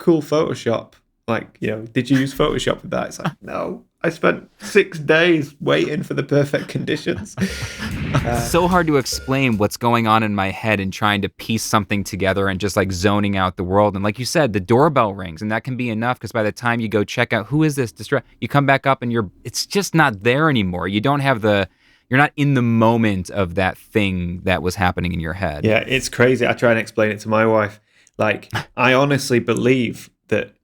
cool Photoshop. Like, did you use Photoshop with that? It's like, no, I spent 6 days waiting for the perfect conditions. It's so hard to explain what's going on in my head and trying to piece something together and just like zoning out the world. And like you said, the doorbell rings, and that can be enough because by the time you go check out who is this you come back up and it's just not there anymore. You don't have you're not in the moment of that thing that was happening in your head. Yeah, it's crazy. I try and explain it to my wife. Like, I honestly believe that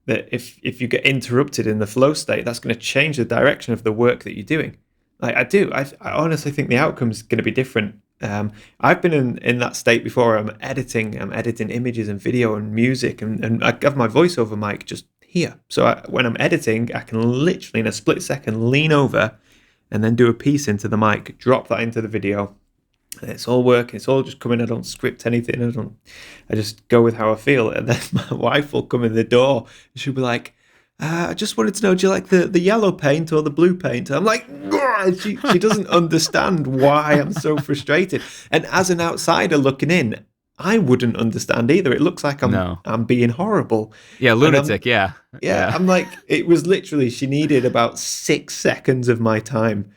if you get interrupted in the flow state, that's going to change the direction of the work that you're doing. Like, I do. I honestly think the outcome's going to be different. I've been in that state before. I'm editing images and video and music, and I have my voiceover mic just here. So when I'm editing, I can literally in a split second lean over and then do a piece into the mic, drop that into the video. And it's all working. It's all just coming. I don't script anything. I just go with how I feel. And then my wife will come in the door. And she'll be like, I just wanted to know, do you like the yellow paint or the blue paint? And I'm like, she doesn't understand why I'm so frustrated. And as an outsider looking in, I wouldn't understand either. It looks like I'm being horrible. Yeah, lunatic, yeah. Yeah, I'm like, it was literally, she needed about 6 seconds of my time.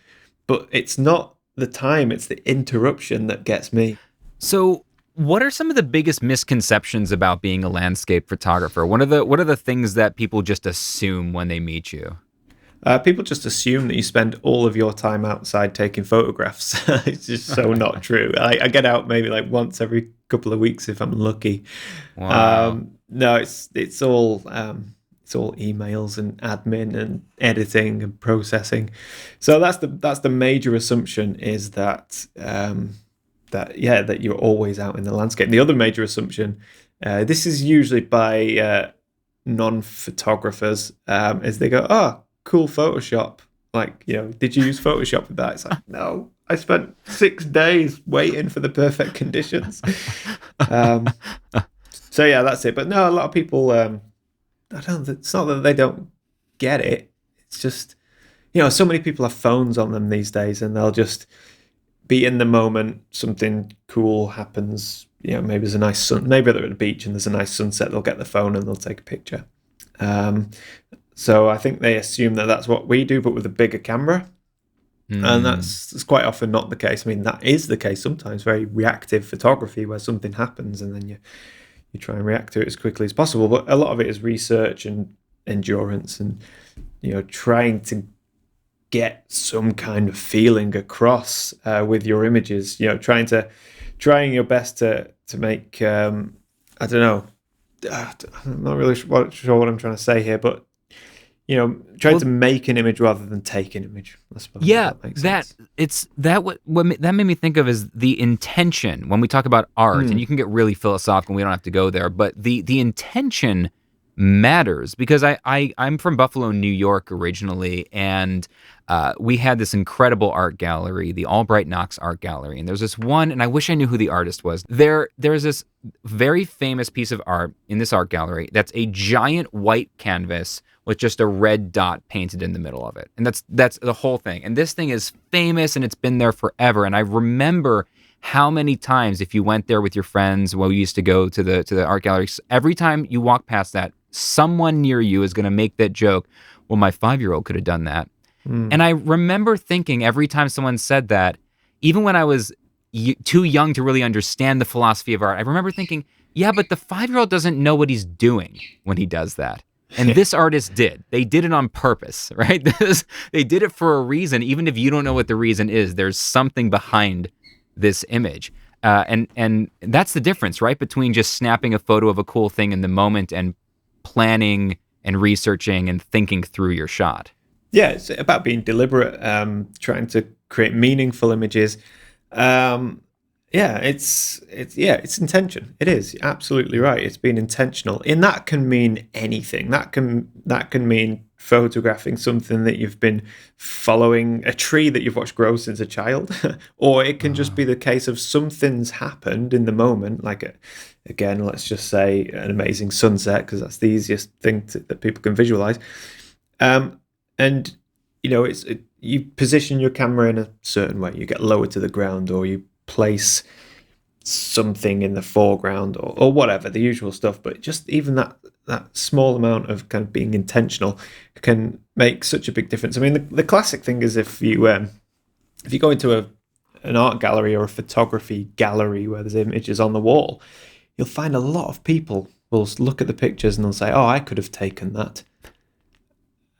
But it's not the time, it's the interruption that gets me. So what are some of the biggest misconceptions about being a landscape photographer? What are the things that people just assume when they meet you? People just assume that you spend all of your time outside taking photographs. It's just so not true. I get out maybe like once every couple of weeks if I'm lucky. Wow. No, it's all emails and admin and editing and processing. So that's the major assumption is that that you're always out in the landscape. The other major assumption, this is usually by non-photographers, is they go, oh, cool Photoshop. Like, did you use Photoshop with that? It's like, no, I spent 6 days waiting for the perfect conditions. So yeah, that's it. But no, a lot of people, it's not that they don't get it. It's just, so many people have phones on them these days and they'll just be in the moment. Something cool happens. Maybe there's a nice sun. Maybe they're at the beach and there's a nice sunset. They'll get the phone and they'll take a picture. So I think they assume that that's what we do, but with a bigger camera. And that's quite often not the case. I mean, that is the case sometimes, very reactive photography where something happens and then you try and react to it as quickly as possible. But a lot of it is research and endurance and, trying to get some kind of feeling across with your images, trying your best to make, I don't know, I'm not really sure what I'm trying to say here, but trying to make an image rather than take an image, I suppose. Yeah, that made me think of is the intention when we talk about art, and you can get really philosophical. We don't have to go there, but the intention matters because I'm from Buffalo, New York originally, and we had this incredible art gallery, the Albright Knox Art Gallery, and there's this one, and I wish I knew who the artist was. There's this very famous piece of art in this art gallery that's a giant white canvas with just a red dot painted in the middle of it. And that's the whole thing. And this thing is famous and it's been there forever. And I remember how many times if you went there with your friends, we used to go to the art gallery, every time you walk past that, someone near you is going to make that joke, well, my 5-year-old could have done that. And I remember thinking every time someone said that, even when I was too young to really understand the philosophy of art, I remember thinking, yeah, but the 5-year-old doesn't know what he's doing when he does that. And this artist did. They did it on purpose, right? They did it for a reason. Even if you don't know what the reason is, there's something behind this image. And that's the difference, right? Between just snapping a photo of a cool thing in the moment and planning and researching and thinking through your shot. Yeah, it's about being deliberate, trying to create meaningful images. It's intention. It is absolutely right. It's being intentional, and that can mean anything. That can mean photographing something that you've been following, a tree that you've watched grow since a child, or it can just be the case of something's happened in the moment. Like again, let's just say an amazing sunset, because that's the easiest thing that people can visualize. And you position your camera in a certain way. You get lower to the ground, or you place something in the foreground or whatever, the usual stuff. But just even that that small amount of kind of being intentional can make such a big difference. I mean, the classic thing is if you go into an art gallery or a photography gallery where there's images on the wall, you'll find a lot of people will look at the pictures and they'll say, "Oh, I could have taken that."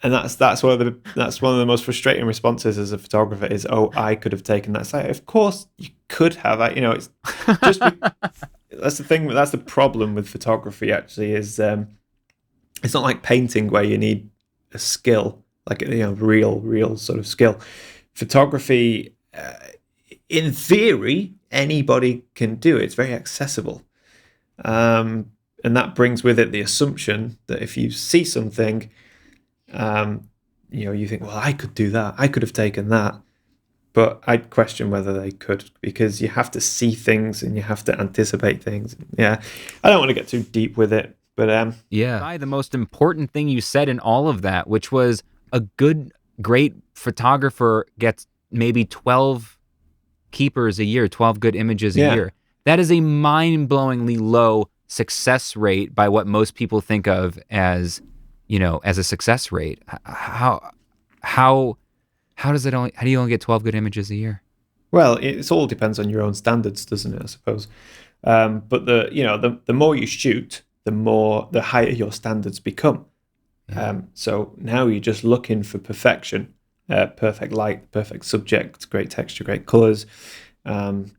And that's one of the most frustrating responses as a photographer is, "Oh, I could have taken that." It's like, of course you could have. It's just that's the thing. That's the problem with photography. Actually, is it's not like painting where you need a skill, like real sort of skill. Photography, in theory, anybody can do it. It's very accessible, and that brings with it the assumption that if you see something, you think, well, I could do that. I could have taken that. But I'd question whether they could, because you have to see things and you have to anticipate things. Yeah, I don't want to get too deep with it, but the most important thing you said in all of that, which was a great photographer gets maybe 12 keepers a year, 12 good images a year. That is a mind-blowingly low success rate by what most people think of as a success rate. How do you only get 12 good images a year? Well, it all depends on your own standards, doesn't it, I suppose? But the more you shoot, the higher your standards become. Yeah. So now you're just looking for perfection, perfect light, perfect subject, great texture, great colors. And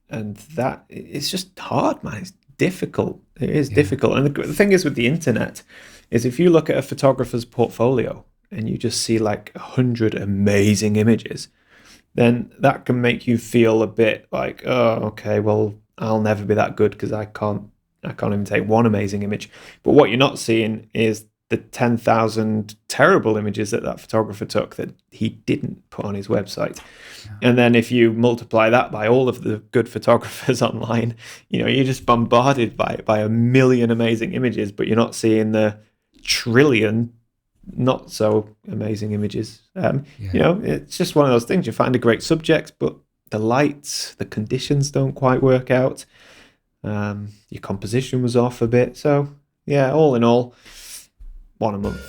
that it's just hard, man. It's difficult. It is difficult. And the thing is with the internet is if you look at a photographer's portfolio and you just see like 100 amazing images, then that can make you feel a bit like, oh, okay, well, I'll never be that good because I can't even take one amazing image. But what you're not seeing is the 10,000 terrible images that photographer took that he didn't put on his website. Yeah. And then if you multiply that by all of the good photographers online, you're just bombarded by a million amazing images, but you're not seeing the trillion not so amazing images. It's just one of those things. You find a great subject, but the lights, the conditions don't quite work out. Your composition was off a bit. So yeah, all in all, one a month.